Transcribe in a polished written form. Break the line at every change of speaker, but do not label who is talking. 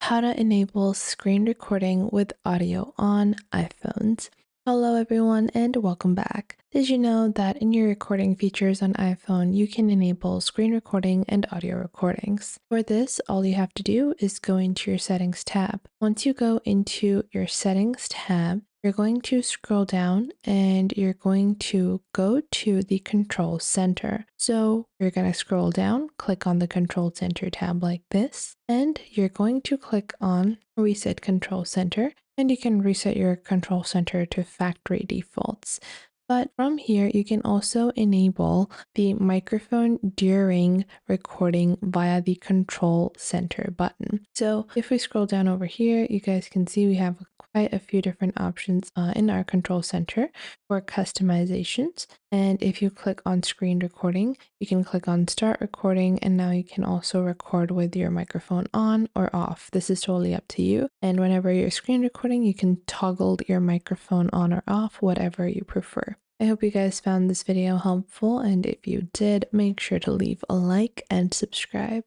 how to enable screen recording with audio on iPhones. Hello everyone and welcome back. Did you know that in your recording features on iPhone, you can enable screen recording and audio recordings? For this, all you have to do is go into your settings tab. Once you go into your settings tab, you're going to scroll down and you're going to go to the control center. So you're going to scroll down, click on the control center tab like this, and you're going to click on reset control center, and you can reset your control center to factory defaults. But from here, you can also enable the microphone during recording via the control center button. So if we scroll down over here, you guys can see we have quite a few different options in our control center for customizations. And if you click on screen recording, you can click on start recording, and now you can also record with your microphone on or off. This is totally up to you. And whenever you're screen recording, you can toggle your microphone on or off, whatever you prefer. I hope you guys found this video helpful, and if you did, make sure to leave a like and subscribe.